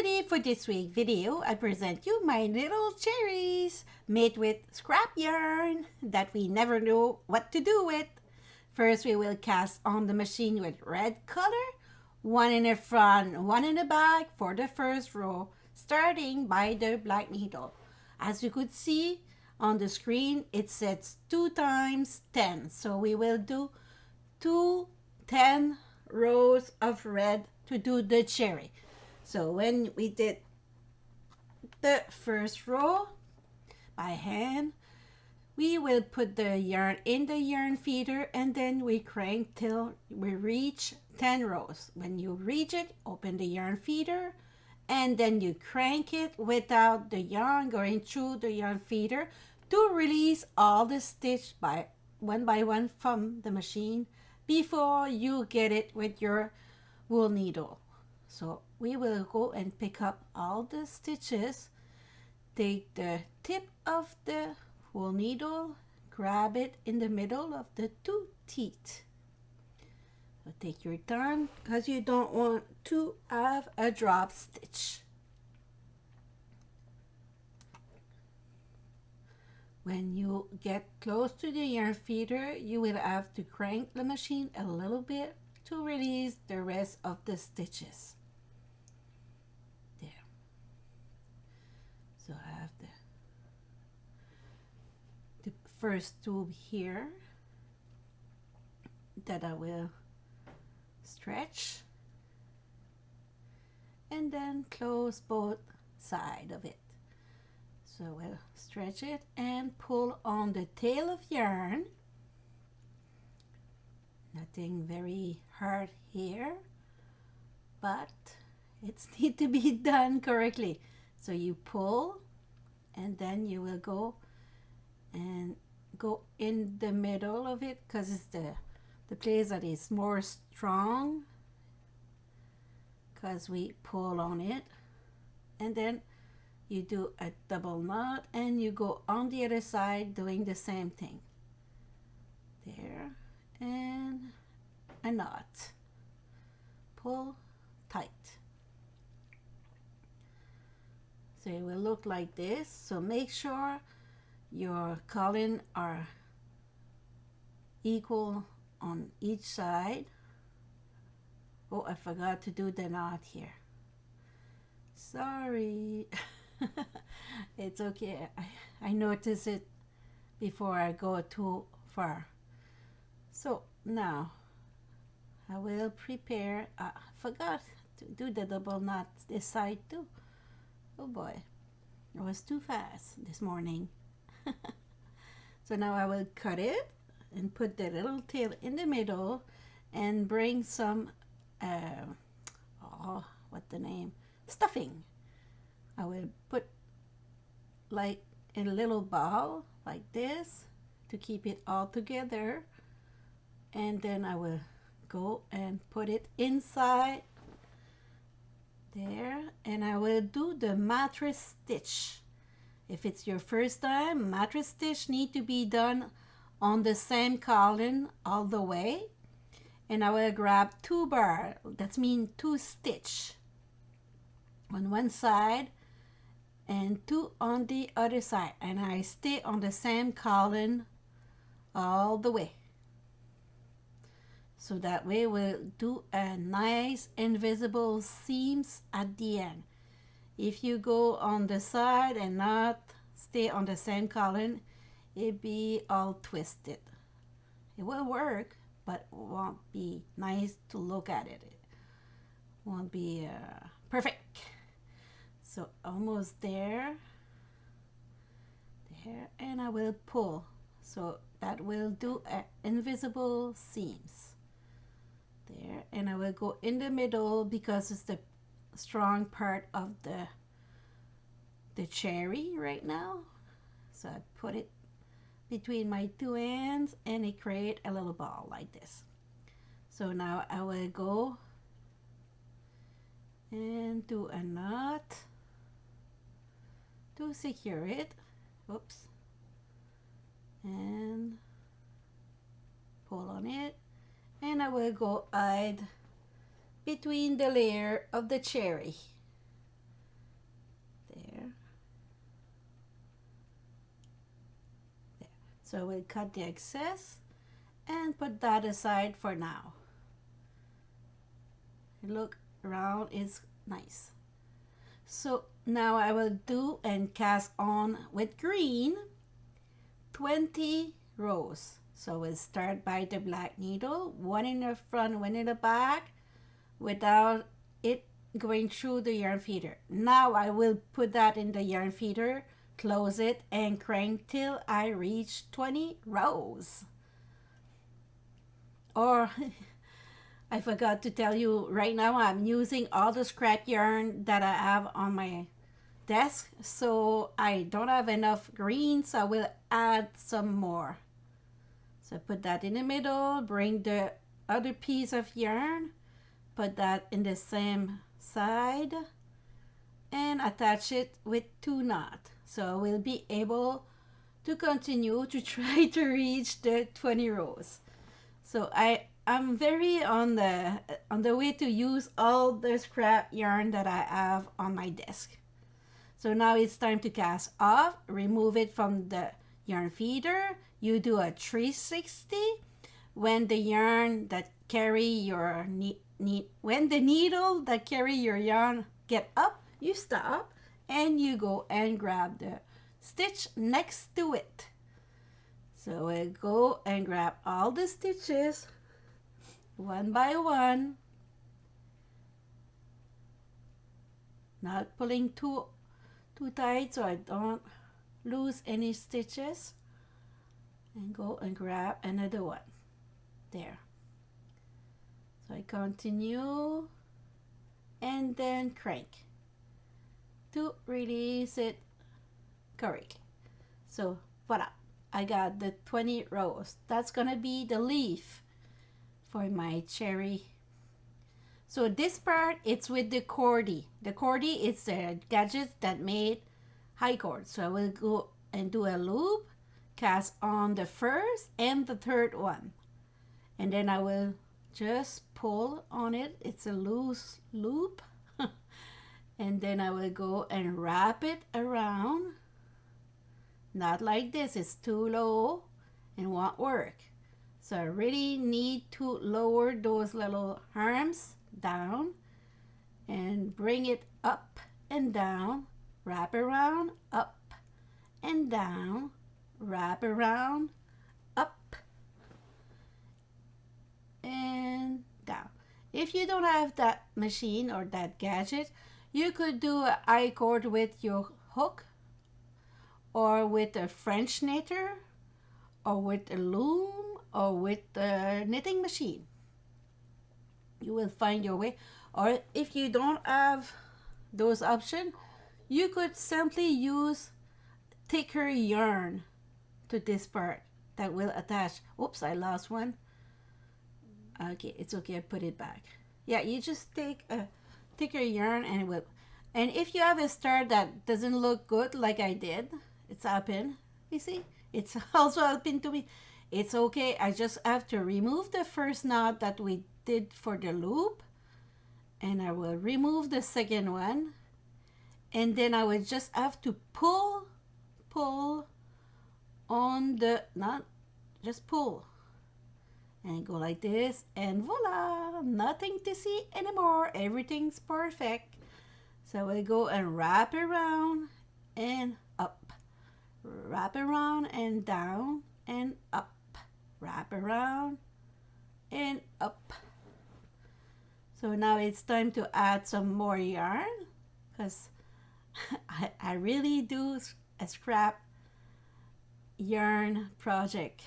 ready for this week's video. I present you my little cherries made with scrap yarn that we never know what to do with. First, we will cast on the machine with red color, one in the front, one in the back for the first row, starting by the black needle. As you could see on the screen, it says 2 times 10. So we will do 10 rows of red to do the cherry. So when we did the first row by hand, we will put the yarn in the yarn feeder and then we crank till we reach 10 rows. When you reach it, open the yarn feeder and then you crank it without the yarn going through the yarn feeder to release all the stitch by one from the machine before you get it with your wool needle. So we will go and pick up all the stitches, take the tip of the wool needle, grab it in the middle of the 2 teeth. So take your time because you don't want to have a drop stitch. When you get close to the yarn feeder, you will have to crank the machine a little bit to release the rest of the stitches. There. So I have the first tube here that I will stretch and then close both sides of it. So we'll stretch it and pull on the tail of yarn. Nothing very hard here, but it needs to be done correctly. So you pull and then you will go in the middle of it because it's the place that is more strong because we pull on it, and then you do a double knot and you go on the other side doing the same thing. There, and a knot. Pull tight. So it will look like this. So make sure your collar are equal on each side. Oh, I forgot to do the knot here. Sorry. It's okay. I noticed it before I go too far. So now I will prepare. I forgot to do the double knot this side too. Oh boy, it was too fast this morning. So now I will cut it and put the little tail in the middle and bring some what the name, stuffing. I will put like in a little ball like this to keep it all together, and then I will go and put it inside there, and I will do the mattress stitch. If it's your first time, mattress stitch need to be done on the same collar all the way, and I will grab 2 bar, that means 2 stitch on one side and 2 on the other side, and I stay on the same collar all the way. So that way we'll do a nice invisible seams at the end. If you go on the side and not stay on the same collar, it'll be all twisted. It will work, but it won't be nice to look at it. It won't be perfect. So almost there, and I will pull. So that will do invisible seams there, and I will go in the middle because it's the strong part of the cherry right now. So I put it between my 2 ends and it create a little ball like this. So now I will go and do a knot to secure it. Oops. And pull on it, and I will go hide between the layer of the cherry. So we'll cut the excess and put that aside for now. Look around, it's nice. So now I will do and cast on with green 20 rows. So we'll start by the black needle, one in the front, one in the back, without it going through the yarn feeder. Now I will put that in the yarn feeder, close it, and crank till I reach 20 rows. Or I forgot to tell you, right now I'm using all the scrap yarn that I have on my desk, so I don't have enough green, so I will add some more. So put that in the middle, bring the other piece of yarn, put that in the same side, and attach it with 2 knots. So we'll be able to continue to try to reach the 20 rows. So I'm very on the way to use all the scrap yarn that I have on my desk. So now it's time to cast off, remove it from the yarn feeder. You do a 360. When the yarn that carry your when the needle that carry your yarn get up, you stop and you go and grab the stitch next to it. So we'll go and grab all the stitches one by one, not pulling too tight so I don't lose any stitches, and go and grab another one there. So I continue and then crank to release it correctly. So voila, I got the 20 rows. That's gonna be the leaf for my cherry. So this part, it's with the Cordy. The Cordy is a gadget that made high cord. So I will go and do a loop, cast on the first and the third one, and then I will just pull on it. It's a loose loop. And then I will go and wrap it around. Not like this, it's too low and won't work. So I really need to lower those little arms down and bring it up and down, wrap around, up and down, wrap around, up and down. If you don't have that machine or that gadget, you could do an I-cord with your hook, or with a French knitter, or with a loom, or with a knitting machine. You will find your way. Or if you don't have those options, you could simply use thicker yarn to this part that will attach. Oops, I lost one. Okay, it's okay, I put it back. Yeah, you just take a thicker yarn and it will. And if you have a star that doesn't look good like I did, it's happened. You see, it's also happened to me. It's okay. I just have to remove the first knot that we did for the loop, and I will remove the second one, and then I will just have to pull on the knot, just pull and go like this, and voila, nothing to see anymore. Everything's perfect. So we'll go and wrap around and up, wrap around and down and up, wrap around and up. So now it's time to add some more yarn, because I really do a scrap yarn project.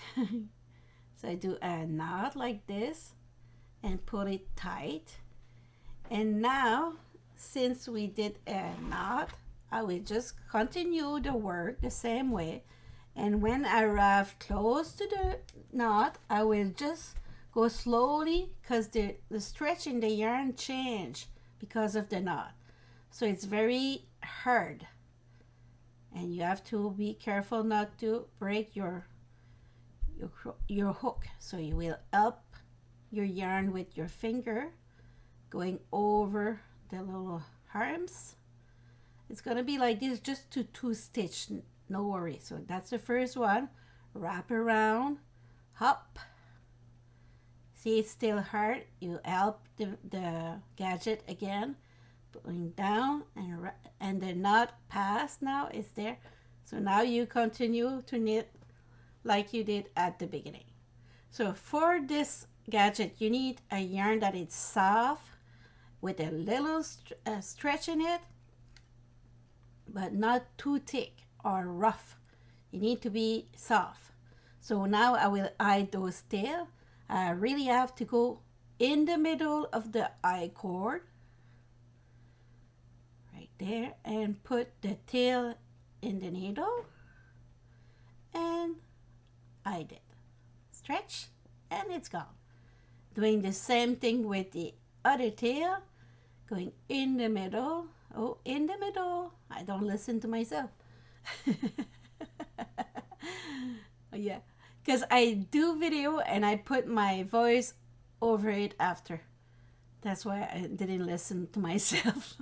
So I do a knot like this and pull it tight. And now, since we did a knot, I will just continue the work the same way. And when I arrive close to the knot, I will just go slowly, because the stretch in the yarn change because of the knot. So it's very hard. And you have to be careful not to break your hook. So you will up your yarn with your finger, going over the little arms. It's gonna be like this, just to two stitch, no worry. So that's the first one. wrap around, hop. See, it's still hard. You help the gadget again, pulling down, and the knot pass now is there. So now you continue to knit like you did at the beginning. So for this gadget, you need a yarn that is soft with a little stretch in it, but not too thick or rough. You need to be soft. So now I will hide those tails. I really have to go in the middle of the I cord, right there, and put the tail in the needle and hide it. Stretch, and it's gone. Doing the same thing with the other tail, going in the middle. Oh, in the middle. I don't listen to myself. Yeah, because I do video and I put my voice over it after. That's why I didn't listen to myself.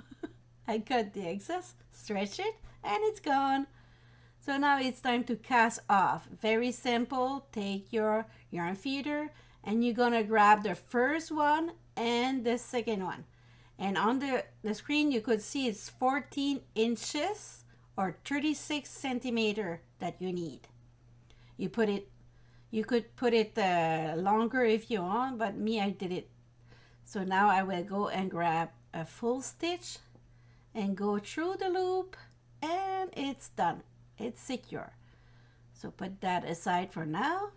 I cut the excess, stretch it, and it's gone. So now it's time to cast off. Very simple. Take your yarn feeder and you're gonna grab the first one and the second one. And on the screen you could see it's 14 inches or 36 centimeter that you need. You could put it longer if you want, but me, I did it. So now I will go and grab a full stitch and go through the loop, and it's done. It's secure. So put that aside for now.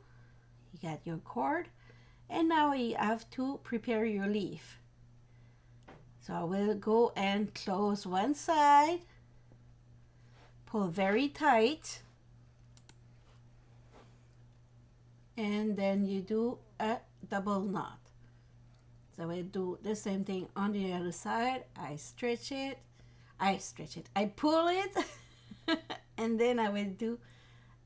You got your cord, and now you have to prepare your leaf. So I will go and close one side, pull very tight, and then you do a double knot. So we'll do the same thing on the other side. I pull it, and then I will do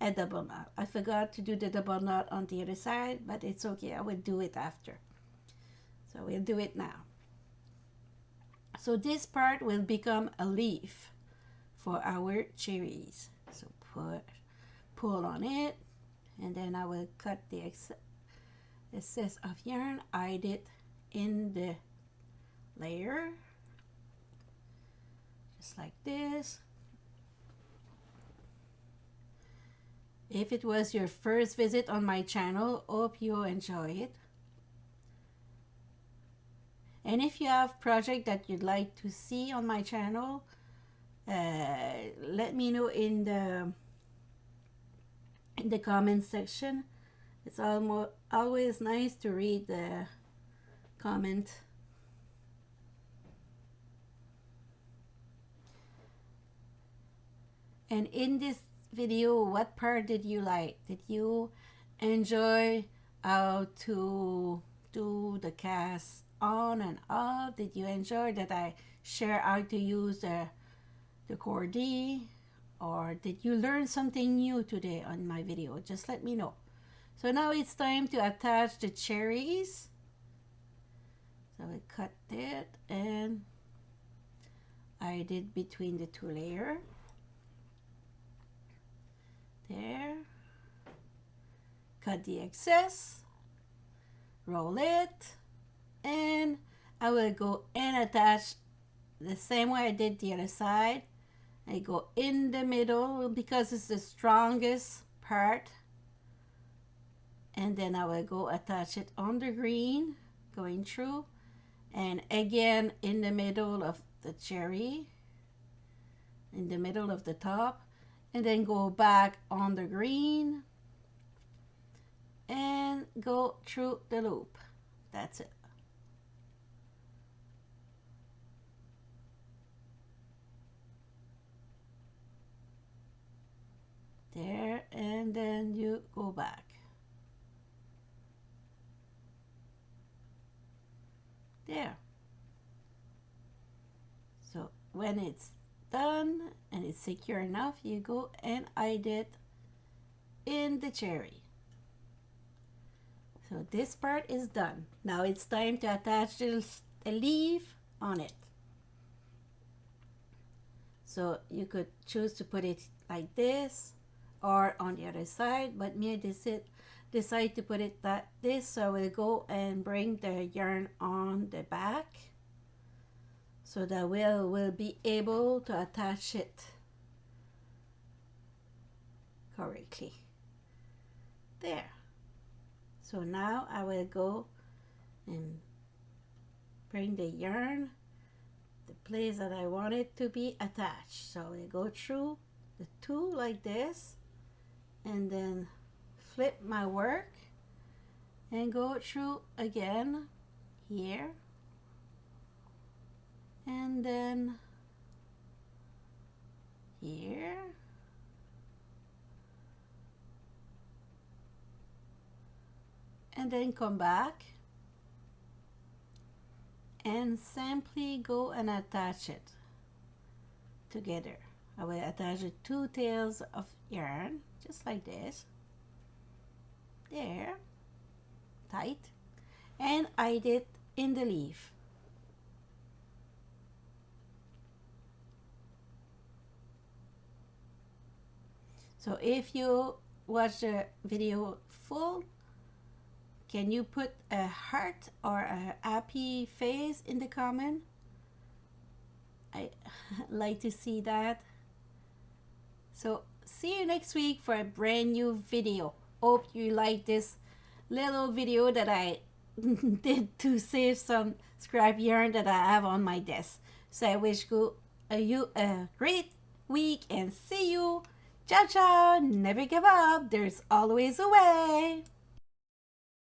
a double knot. I forgot to do the double knot on the other side, but it's okay, I will do it after. So we'll do it now. So this part will become a leaf for our cherries. So pull on it, and then I will cut the excess of yarn, hide it in the layer, just like this. If it was your first visit on my channel, hope you enjoy it. And if you have project that you'd like to see on my channel, let me know in the comment section. It's always nice to read the comment. And in this video, what part did you like? Did you enjoy how to do the cast on and off? Did you enjoy that I share how to use the Cordy? Or did you learn something new today on my video? Just let me know. So now it's time to attach the cherries. So I cut it and I did between the two layers. There. Cut the excess. Roll it. And I will go and attach the same way I did the other side. I go in the middle because it's the strongest part. And then I will go attach it on the green, going through. And again in the middle of the cherry, in the middle of the top. And then go back on the green. And go through the loop. That's it. There, and then you go back. There. So when it's done and it's secure enough, you go and hide it in the cherry. So this part is done. Now it's time to attach the leaf on it. So you could choose to put it like this, or on the other side, but me decide to put it like this, so I will go and bring the yarn on the back so that we'll be able to attach it correctly. There. So now I will go and bring the yarn the place that I want it to be attached. So I go through the two like this and then flip my work and go through again here and then here and then come back and simply go and attach it together. I will attach the two tails of yarn just like this. There, tight, and I did in the leaf. So if you watch the video full, can you put a heart or a happy face in the comment? I like to see that. So see you next week for a brand new video. Hope you like this little video that I did to save some scrap yarn that I have on my desk. So I wish you a great week and see you. Ciao, ciao. Never give up. There's always a way.